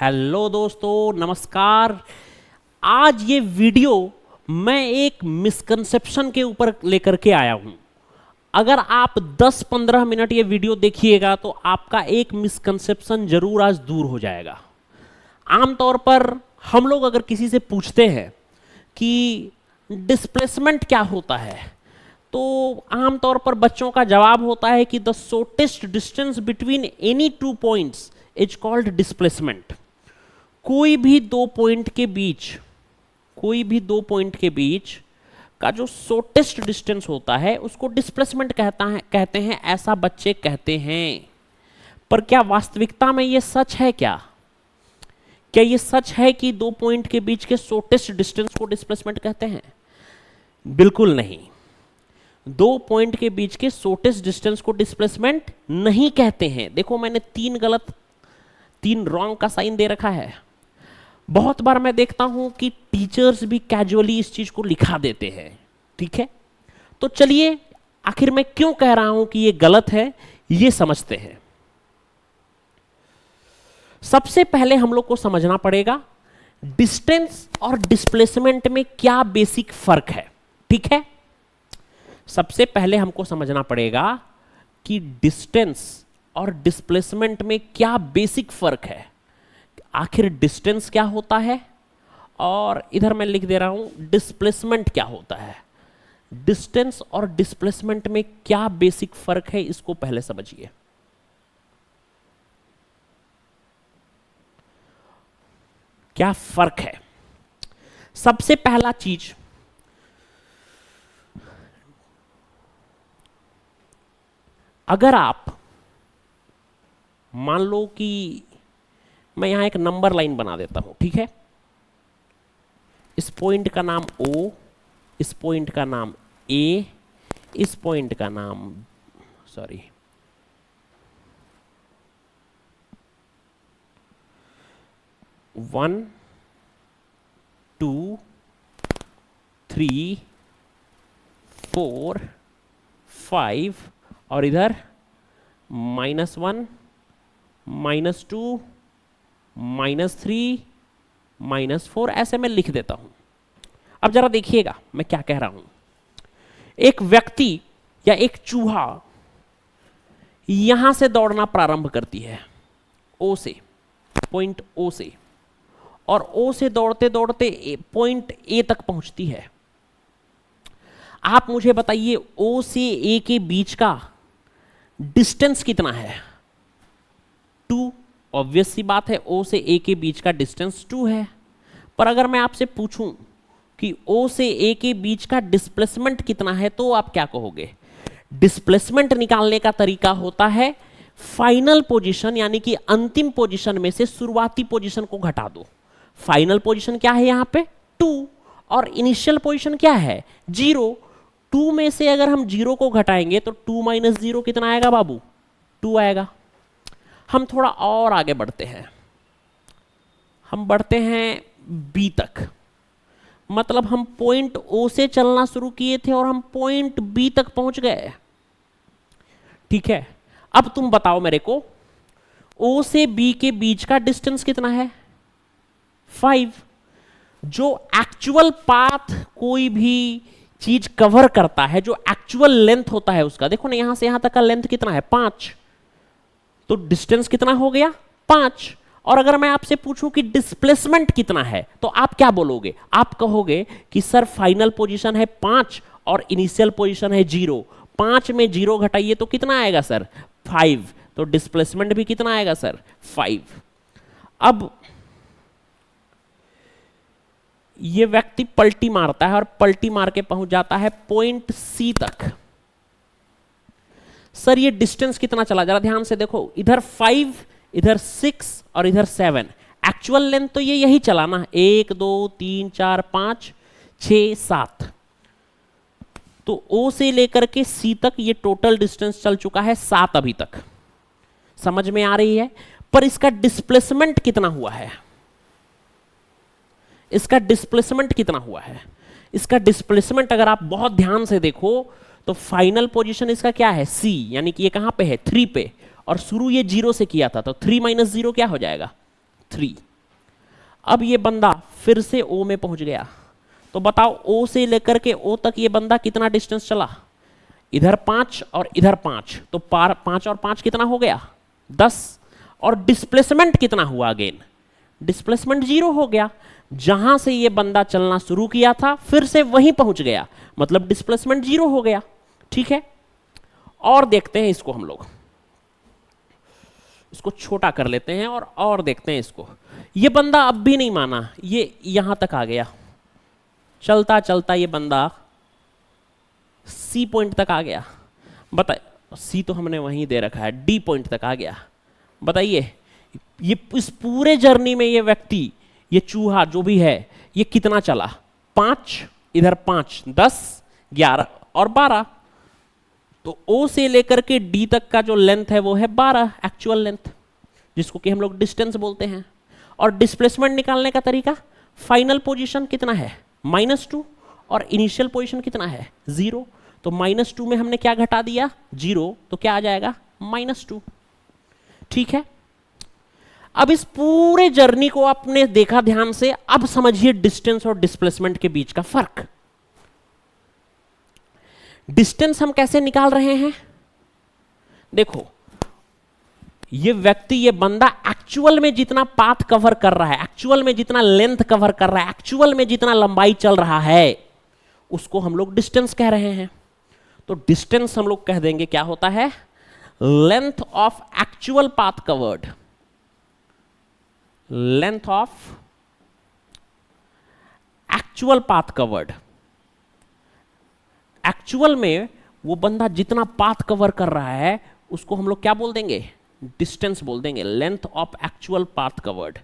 Hello दोस्तों, नमस्कार। आज ये वीडियो मैं एक मिसकंसेप्शन के ऊपर लेकर के आया हूं। अगर आप 10-15 मिनट ये वीडियो देखिएगा तो आपका एक मिसकंसेप्शन जरूर आज दूर हो जाएगा। आमतौर पर हम लोग अगर किसी से पूछते हैं कि डिस्प्लेसमेंट क्या होता है, तो आमतौर पर बच्चों का जवाब होता है कि the shortest distance between any two points is called displacement. कोई भी दो पॉइंट के बीच का जो शॉर्टेस्ट डिस्टेंस होता है उसको डिस्प्लेसमेंट कहते हैं, ऐसा बच्चे कहते हैं। पर क्या वास्तविकता में ये सच है? क्या ये सच है कि दो पॉइंट के बीच के शॉर्टेस्ट डिस्टेंस को डिस्प्लेसमेंट कहते हैं? बिल्कुल नहीं। दो पॉइंट के बीच के शॉर्टेस्ट डिस्टेंस को डिस्प्लेसमेंट नहीं कहते हैं। देखो, मैंने तीन रॉन्ग का साइन दे रखा है। बहुत बार मैं देखता हूं कि टीचर्स भी कैजुअली इस चीज को लिखा देते हैं। ठीक है, तो चलिए आखिर मैं क्यों कह रहा हूं कि ये गलत है, ये समझते हैं। सबसे पहले हम लोग को समझना पड़ेगा डिस्टेंस और डिस्प्लेसमेंट में क्या बेसिक फर्क है। ठीक है, सबसे पहले हमको समझना पड़ेगा कि डिस्टेंस और डिस्प्लेसमेंट में क्या बेसिक फर्क है। आखिर डिस्टेंस क्या होता है और इधर मैं लिख दे रहा हूं डिस्प्लेसमेंट क्या होता है। डिस्टेंस और डिस्प्लेसमेंट में क्या बेसिक फर्क है, इसको पहले समझिए। क्या फर्क है? सबसे पहला चीज, अगर आप मान लो कि मैं यहां एक नंबर लाइन बना देता हूं। ठीक है, इस पॉइंट का नाम O, इस पॉइंट का नाम A, इस पॉइंट का नाम 1 2 3 4 5 और इधर -1 -2 -3 -4 ऐसे मैं लिख देता हूं। अब जरा देखिएगा मैं क्या कह रहा हूं। एक व्यक्ति या एक चूहा यहां से दौड़ना प्रारंभ करती है, O से, पॉइंट O से, और O से दौड़ते दौड़ते पॉइंट A तक पहुंचती है। आप मुझे बताइए O से A के बीच का डिस्टेंस कितना है? 2। ऑब्वियस सी बात है, O से A के बीच का डिस्टेंस 2 है। पर अगर मैं आपसे पूछूं कि O से A के बीच का डिस्प्लेसमेंट कितना है, तो आप क्या कहोगे? डिस्प्लेसमेंट निकालने का तरीका होता है फाइनल पोजीशन, यानी कि अंतिम पोजीशन में से शुरुआती पोजीशन को घटा दो। फाइनल पोजीशन क्या है यहां पे? 2, और इनिशियल पोजीशन क्या है? 0। 2 में से अगर हम 0 को घटाएंगे तो 2 - 0 कितना आएगा बाबू? 2 आएगा। हम थोड़ा और आगे बढ़ते हैं, हम बढ़ते हैं B तक। मतलब हम पॉइंट O से चलना शुरू किए थे और हम पॉइंट B तक पहुंच गए। ठीक है, अब तुम बताओ मेरे को, O से B के बीच का डिस्टेंस कितना है? 5। जो एक्चुअल पाथ कोई भी चीज कवर करता है, जो एक्चुअल लेंथ होता है उसका, देखो ना, यहां से यहां तक का लेंथ कितना है? 5। तो डिस्टेंस कितना हो गया? 5। और अगर मैं आपसे पूछूं कि डिस्प्लेसमेंट कितना है, तो आप क्या बोलोगे? आप कहोगे कि सर फाइनल पोजीशन है 5 और इनिशियल पोजीशन है 0। 5 में 0 घटाइए तो कितना आएगा सर? 5। तो डिस्प्लेसमेंट भी कितना आएगा सर? 5। अब ये व्यक्ति पलटी मारता है और पलटी मार के पहुंच जाता है पॉइंट C तक। सर ये डिस्टेंस कितना चला? जरा ध्यान से देखो, इधर 5, इधर 6 और इधर 7। एक्चुअल लेंथ तो ये यही चला ना, 1 2 3 4 5 6 7। तो O से लेकर के C तक ये टोटल डिस्टेंस चल चुका है 7 अभी तक। समझ में आ रही है? पर इसका डिस्प्लेसमेंट कितना हुआ है? इसका डिस्प्लेसमेंट कितना हुआ है? इसका डिस्प्लेसमेंट अगर आप बहुत ध्यान से देखो तो फाइनल पोजीशन इसका क्या है? C, यानी कि ये कहां पे है? 3 पे, और शुरू ये 0 से किया था, तो 3 - 0 क्या हो जाएगा? 3। अब ये बंदा फिर से ओ में पहुंच गया, तो बताओ ओ से लेकर के ओ तक ये बंदा कितना डिस्टेंस चला, इधर 5 और इधर 5, तो 5 और 5 कितना हो गया 10, और डिस्प्लेसमेंट कितना हुआ अगेन, डिस्प्लेसमेंट 0 हो गया। जहां से ये बंदा चलना शुरू किया था फिर से वहीं पहुंच गया, मतलब डिस्प्लेसमेंट 0 हो गया। ठीक है, और देखते हैं इसको, हम लोग इसको छोटा कर लेते हैं और देखते हैं इसको। ये बंदा अब भी नहीं माना, ये यहां तक आ गया, चलता चलता ये बंदा सी पॉइंट तक आ गया। बता, सी तो हमने वहीं दे रखा है, डी पॉइंट तक आ गया। बताइए ये इस पूरे जर्नी में ये व्यक्ति, ये चूहा जो भी है, ये कितना चला, 5, इधर 5, 10, 11 और 12, तो ओ से लेकर के डी तक का जो लेंथ है वो है 12 एक्चुअल लेंथ, जिसको कि हम लोग डिस्टेंस बोलते हैं। और डिस्प्लेसमेंट निकालने का तरीका, फाइनल पोजीशन कितना है -2 और इनिशियल पोजीशन कितना है 0, तो -2 में हमने क्या घटा दिया 0, तो क्या आ जाएगा -2। ठीक है, अब इस पूरे जर्नी को आपने देखा ध्यान से, अब समझिए डिस्टेंस और डिस्प्लेसमेंट के बीच का फर्क। डिस्टेंस हम कैसे निकाल रहे हैं, देखो ये व्यक्ति, ये बंदा एक्चुअल में जितना पाथ कवर कर रहा है, एक्चुअल में जितना लेंथ कवर कर रहा है, एक्चुअल में जितना लंबाई चल रहा है, उसको हम लोग डिस्टेंस कह रहे हैं। तो डिस्टेंस हम लोग कह देंगे क्या होता है, length of actual path covered, length of actual path covered. Actual में वो बंदा जितना पाथ कवर कर रहा है उसको हम लोग क्या बोल देंगे, डिस्टेंस बोल देंगे, length of actual path covered.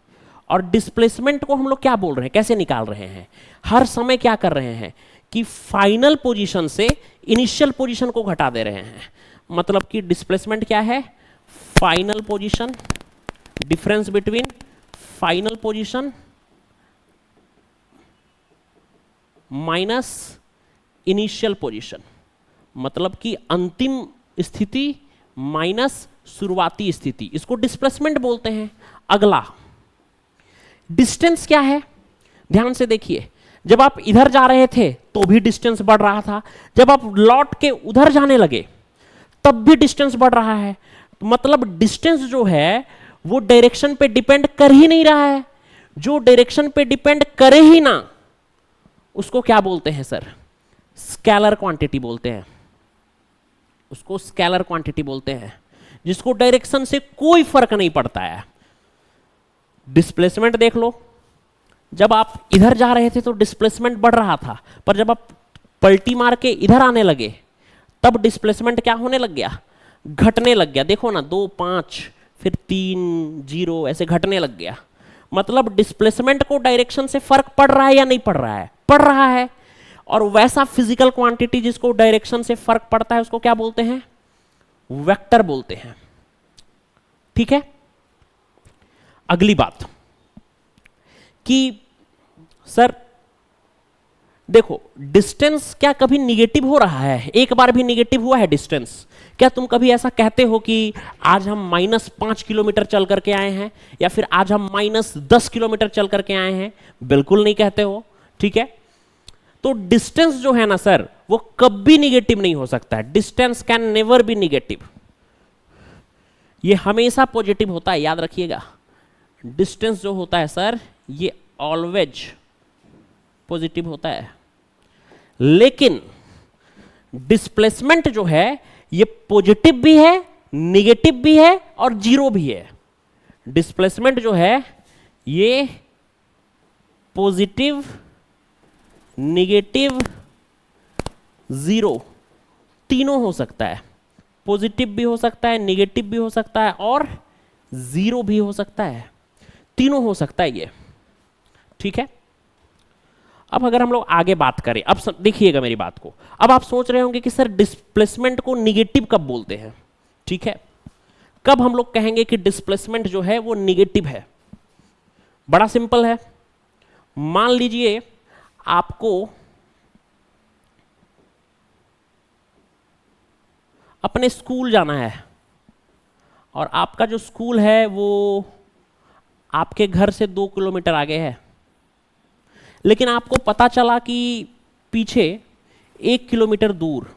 और डिस्प्लेसमेंट को हम लोग क्या बोल रहे हैं, कैसे निकाल रहे हैं, हर समय क्या कर रहे हैं कि फाइनल पोजीशन से इनिशियल पोजीशन को घटा दे रहे हैं। मतलब कि डिस्प्लेसमेंट क्या है, final position, difference between final position minus initial position, मतलब कि अंतिम स्थिति माइनस शुरुआती स्थिति, इसको डिस्प्लेसमेंट बोलते हैं। अगला डिस्टेंस क्या है, ध्यान से देखिए, जब आप इधर जा रहे थे तो भी डिस्टेंस बढ़ रहा था, जब आप लौट के उधर जाने लगे तब भी डिस्टेंस बढ़ रहा है। मतलब डिस्टेंस जो है वो डायरेक्शन पे डिपेंड कर ही नहीं रहा है, जो डायरेक्शन पे डिपेंड करे ही ना उसको क्या बोलते हैं सर, स्केलर क्वांटिटी बोलते हैं, उसको स्केलर क्वांटिटी बोलते हैं, जिसको डायरेक्शन से कोई फर्क नहीं पड़ता है। डिस्प्लेसमेंट देख लो, जब आप इधर जा रहे थे तो डिस्प्लेसमेंट बढ़ रहा था, पर जब आप पलटी मार के इधर आने लगे तब डिस्प्लेसमेंट क्या होने लग गया, घटने लग गया। देखो ना, 2, 5, फिर 3, 0 ऐसे घटने लग गया। मतलब डिस्प्लेसमेंट को डायरेक्शन से फर्क पड़ रहा है या नहीं पड़ रहा है, पड़ रहा है। और वैसा फिजिकल क्वांटिटी जिसको डायरेक्शन से फर्क पड़ता है उसको क्या बोलते हैं, वेक्टर बोलते हैं। ठीक है, अगली बात कि सर देखो डिस्टेंस क्या कभी निगेटिव हो रहा है, एक बार भी निगेटिव हुआ है डिस्टेंस? क्या तुम कभी ऐसा कहते हो कि आज हम -5 किलोमीटर चल करके आए हैं, या फिर आज हम -10 किलोमीटर चल करके आए हैं? बिल्कुल नहीं कहते हो। ठीक है, तो डिस्टेंस जो है ना सर, वो कभी निगेटिव नहीं हो सकता है। Distance can never be negative, ये हमेशा पॉजिटिव होता है, याद रखिएगा। डिस्टेंस जो होता है सर, ये ऑलवेज पॉजिटिव होता है। लेकिन डिस्प्लेसमेंट जो है ये पॉजिटिव भी है, निगेटिव भी है और जीरो भी है। डिस्प्लेसमेंट जो है ये पॉजिटिव, निगेटिव, जीरो तीनों हो सकता है। पॉजिटिव भी हो सकता है, निगेटिव भी हो सकता है और जीरो भी हो सकता है, तीनों हो सकता है ये। ठीक है, अब अगर हम लोग आगे बात करें, अब देखिएगा मेरी बात को। अब आप सोच रहे होंगे कि सर डिस्प्लेसमेंट को निगेटिव कब बोलते हैं? ठीक है, कब हम लोग कहेंगे कि डिस्प्लेसमेंट जो है वो निगेटिव है? बड़ा सिंपल है। मान लीजिए आपको अपने स्कूल जाना है और आपका जो स्कूल है वो आपके घर से 2 किलोमीटर आगे है, लेकिन आपको पता चला कि पीछे 1 किलोमीटर दूर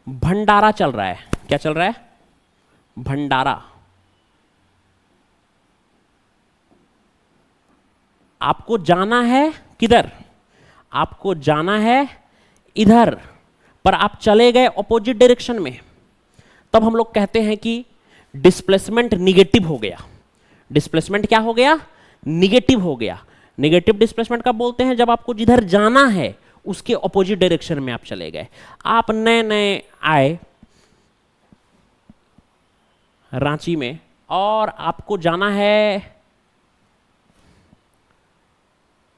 भंडारा चल रहा है। क्या चल रहा है? भंडारा। आपको जाना है किधर? आपको जाना है इधर, पर आप चले गए ऑपोजिट डायरेक्शन में। तब हम लोग कहते हैं कि डिस्प्लेसमेंट निगेटिव हो गया। डिस्प्लेसमेंट क्या हो गया? निगेटिव हो गया। निगेटिव डिस्प्लेसमेंट कब बोलते हैं? जब आपको जिधर जाना है उसके ऑपोजिट डायरेक्शन में आप चले गए। आप नए नए आए रांची में और आपको जाना है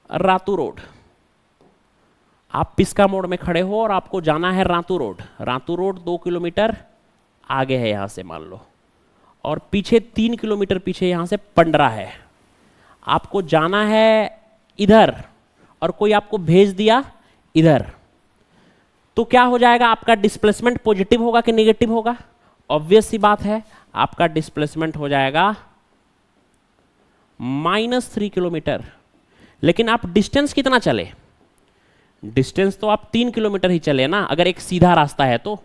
रातू रोड। आप पिस्का मोड़ में खड़े हो और आपको जाना है Ratu road. Ratu road 2 kilometre आगे है यहां से मान लो, और पीछे 3 किलोमीटर पीछे यहां से पंडरा है। आपको जाना है इधर और कोई आपको भेज दिया इधर, तो क्या हो जाएगा? आपका डिस्प्लेसमेंट पॉजिटिव होगा कि नेगेटिव होगा? ऑब्वियस सी बात है, आपका डिस्प्लेसमेंट हो जाएगा -3 किलोमीटर। लेकिन आप डिस्टेंस कितना चले? डिस्टेंस तो आप 3 किलोमीटर ही चले ना। अगर एक सीधा रास्ता है तो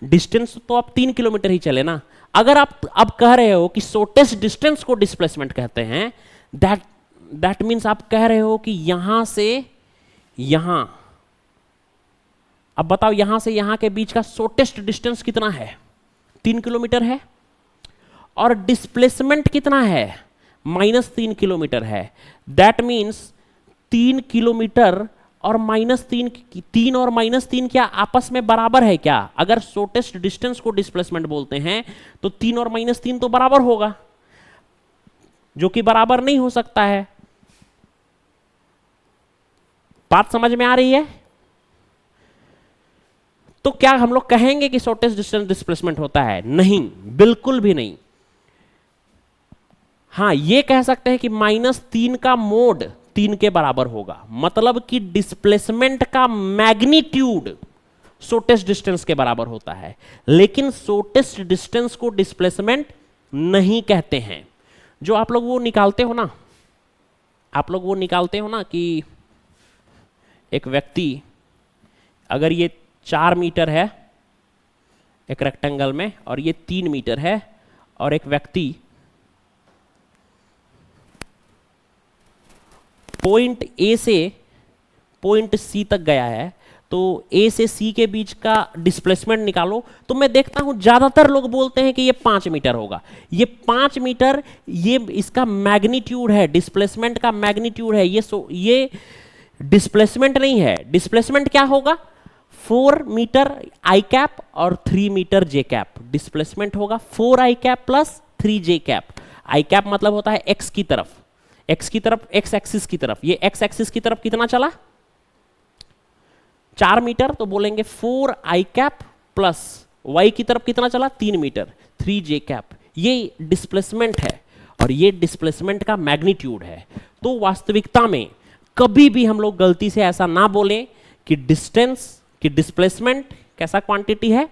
डिस्टेंस तो आप 3 किलोमीटर ही चले ना। अगर आप अब कह रहे हो कि शॉर्टेस्ट डिस्टेंस को डिस्प्लेसमेंट कहते हैं, दैट मीन्स आप कह रहे हो कि यहां से यहां, अब बताओ यहां से यहां के बीच का शॉर्टेस्ट डिस्टेंस कितना है? 3 किलोमीटर है। और डिस्प्लेसमेंट कितना है? -3 किलोमीटर है। दैट मीन्स 3 किलोमीटर और -3 और -3 क्या आपस में बराबर है क्या? अगर शॉर्टेस्ट डिस्टेंस को डिस्प्लेसमेंट बोलते हैं तो 3 और -3 तो बराबर होगा, जो कि बराबर नहीं हो सकता है। बात समझ में आ रही है? तो क्या हम लोग कहेंगे कि शॉर्टेस्ट डिस्टेंस डिस्प्लेसमेंट होता है? नहीं, बिल्कुल भी नहीं। हाँ, ये कह सकते हैं कि -3 का मोड 3 के बराबर होगा, मतलब कि डिस्प्लेसमेंट का मैग्नीट्यूड शॉर्टेस्ट डिस्टेंस के बराबर होता है। लेकिन शॉर्टेस्ट डिस्टेंस को डिस्प्लेसमेंट नहीं कहते हैं। जो आप लोग वो निकालते हो ना, आप लोग वो निकालते हो ना कि एक व्यक्ति अगर ये 4 मीटर है एक रेक्टेंगल में और ये 3 मीटर है, और एक व्यक्ति पॉइंट ए से पॉइंट सी तक गया है, तो ए से सी के बीच का डिस्प्लेसमेंट निकालो। तो मैं देखता हूं ज्यादातर लोग बोलते हैं कि ये 5 मीटर होगा। ये 5 मीटर ये इसका मैग्नीट्यूड है, डिस्प्लेसमेंट का मैग्नीट्यूड है। ये डिस्प्लेसमेंट नहीं है। डिस्प्लेसमेंट क्या होगा? 4 मीटर आई कैप और 3 मीटर जे कैप। डिस्प्लेसमेंट होगा 4 आई कैप प्लस 3 जे कैप। आई कैप मतलब होता है एक्स की तरफ, एक्स की तरफ, एक्स एक्सिस की तरफ। ये एक्स एक्सिस की तरफ कितना चला? 4 मीटर, तो बोलेंगे 4 आई कैप प्लस वाई की तरफ कितना चला? 3 मीटर, 3 जे कैप। ये डिस्प्लेसमेंट है और ये डिस्प्लेसमेंट का मैग्नीट्यूड है। तो वास्तविकता में कभी भी हम लोग गलती से ऐसा ना बोलें कि डिस्टेंस कि डिस्प्लेसमेंट कैसा क्वांटिटी है।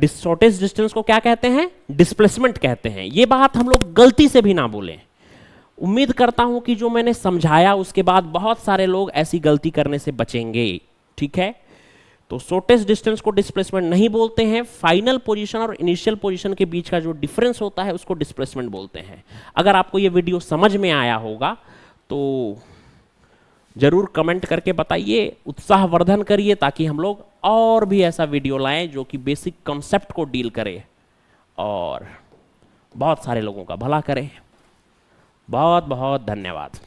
शॉर्टेस्ट डिस्टेंस को क्या कहते हैं? डिस्प्लेसमेंट कहते हैं। ये बात हम लोग गलती से भी ना बोलें। उम्मीद करता हूं कि जो मैंने समझाया उसके बाद बहुत सारे लोग ऐसी गलती करने से बचेंगे। ठीक है, तो शॉर्टेस्ट डिस्टेंस को डिस्प्लेसमेंट नहीं बोलते हैं। फाइनल पोजीशन और इनिशियल पोजीशन के बीच का जो डिफरेंस होता है उसको डिस्प्लेसमेंट बोलते हैं। अगर आपको ये वीडियो समझ में आया होगा तो जरूर कमेंट करके बताइए, उत्साहवर्धन करिए, ताकि हम लोग और भी ऐसा वीडियो लाएं जो कि बेसिक कॉन्सेप्ट को डील करे और बहुत सारे लोगों का भला करे। बहुत बहुत धन्यवाद।